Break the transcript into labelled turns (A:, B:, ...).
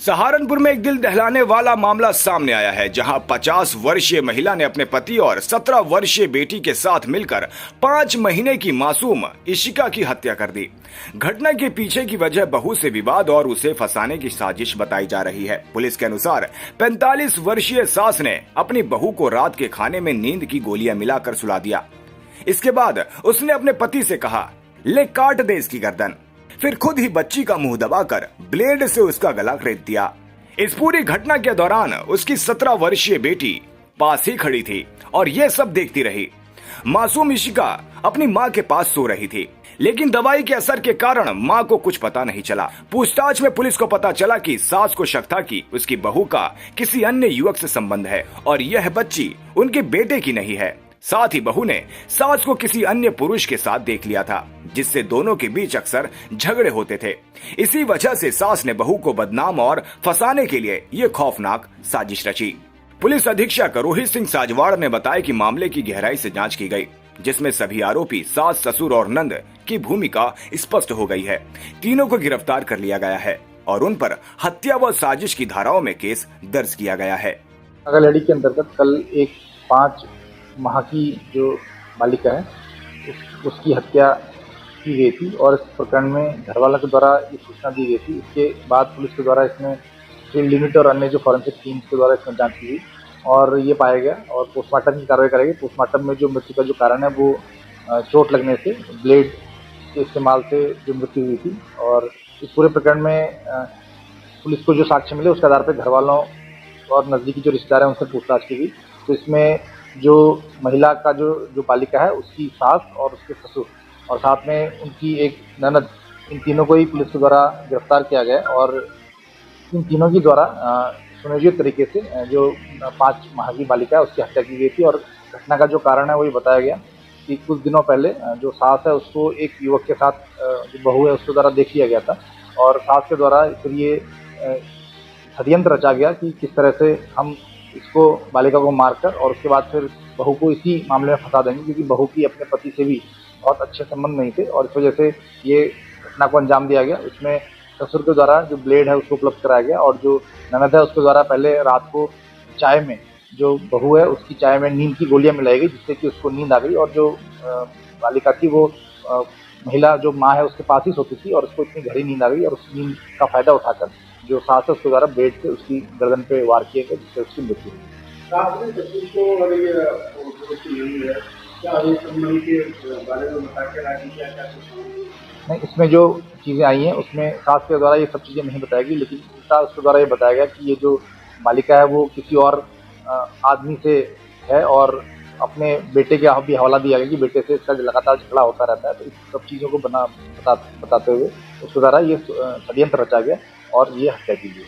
A: सहारनपुर में एक दिल दहलाने वाला मामला सामने आया है, जहां 50 वर्षीय महिला ने अपने पति और 17 वर्षीय बेटी के साथ मिलकर 5 महीने की मासूम इशिका की हत्या कर दी। घटना के पीछे की वजह बहू से विवाद और उसे फंसाने की साजिश बताई जा रही है। पुलिस के अनुसार 45 वर्षीय सास ने अपनी बहू को रात के खाने में नींद की गोलियां मिलाकर सुला दिया। इसके बाद उसने अपने पति से कहा, ले काट दे इसकी गर्दन। फिर खुद ही बच्ची का मुंह दबाकर ब्लेड से उसका गला रेत दिया। इस पूरी घटना के दौरान उसकी 17 वर्षीय बेटी पास ही खड़ी थी और यह सब देखती रही। मासूम इशिका अपनी मां के पास सो रही थी, लेकिन दवाई के असर के कारण मां को कुछ पता नहीं चला। पूछताछ में पुलिस को पता चला कि सास को शक था कि उसकी बहू का किसी अन्य युवक से संबंध है और यह बच्ची उनके बेटे की नहीं है। साथ ही बहू ने सास को किसी अन्य पुरुष के साथ देख लिया था, जिससे दोनों के बीच अक्सर झगड़े होते थे। इसी वजह से सास ने बहू को बदनाम और फंसाने के लिए ये खौफनाक साजिश रची। पुलिस अधीक्षक रोहित सिंह साजवाड़ ने बताया कि मामले की गहराई से जांच की गई, जिसमें सभी आरोपी सास, ससुर और नंद की भूमिका स्पष्ट हो गई है। तीनों को गिरफ्तार कर लिया गया है और उन पर हत्या व साजिश की धाराओं में केस दर्ज किया गया है।
B: नगालड़ी के अंतर्गत कल एक 5 माह की जो बालिका है उसकी हत्या की गई थी और इस प्रकरण में घरवाला के द्वारा ये सूचना दी गई थी। इसके बाद पुलिस के द्वारा इसमें फील्ड लिमिट और अन्य जो फॉरेंसिक टीम्स के द्वारा इसमें जांच की गई और ये पाया गया और पोस्टमार्टम की कार्रवाई करेगी। पोस्टमार्टम में जो मृत्यु का जो कारण है वो चोट लगने से, ब्लेड के इस्तेमाल से जो मृत्यु हुई थी। और इस पूरे प्रकरण में पुलिस को जो साक्ष्य मिले उसके आधार पर घरवालों और नज़दीकी जो रिश्तेदार हैं उनसे पूछताछ की गई। तो इसमें जो महिला का जो बालिका है उसकी सास और उसके ससुर और साथ में उनकी एक ननद, इन तीनों को ही पुलिस के द्वारा गिरफ्तार किया गया और इन तीनों के द्वारा सुनियोजित तरीके से जो 5 माह की बालिका है उसकी हत्या की गई थी। और घटना का जो कारण है वही बताया गया कि कुछ दिनों पहले जो सास है उसको एक युवक के साथ जो बहू है उसके द्वारा देख लिया गया था और सास के द्वारा फिर ये षड्यंत्र रचा गया कि किस तरह से हम इसको बालिका को मारकर और उसके बाद फिर बहू को इसी मामले में फंसा देंगे, क्योंकि बहू की अपने पति से भी बहुत अच्छे संबंध नहीं थे और इस वजह से ये घटना को अंजाम दिया गया। इसमें ससुर के द्वारा जो ब्लेड है उसको उपलब्ध कराया गया और जो ननद है उसके द्वारा पहले रात को चाय में, जो बहू है उसकी चाय में नींद की गोलियां मिलाई गई, जिससे कि उसको नींद आ गई और जो बालिका थी वो महिला जो माँ है उसके पास ही सोती थी और उसको इतनी गहरी नींद आ गई और उस नींद का फायदा उठाकर जो सास है उसके द्वारा ब्लेड से उसकी गर्दन पे वार किए गए, जिससे उसकी मृत्यु हुई। नहीं, इसमें जो चीज़ें आई हैं उसमें सास के द्वारा ये सब चीज़ें नहीं बताएगी, लेकिन उल्टा उसके द्वारा ये बताया गया कि ये जो बालिका है वो किसी और आदमी से है और अपने बेटे के भी हवाला दिया गया कि बेटे से इसका लगातार झगड़ा होता रहता है। तो इस सब चीज़ों को बताते हुए उसके द्वारा ये षड्यंत्र रचा गया और ये हत्या की गई।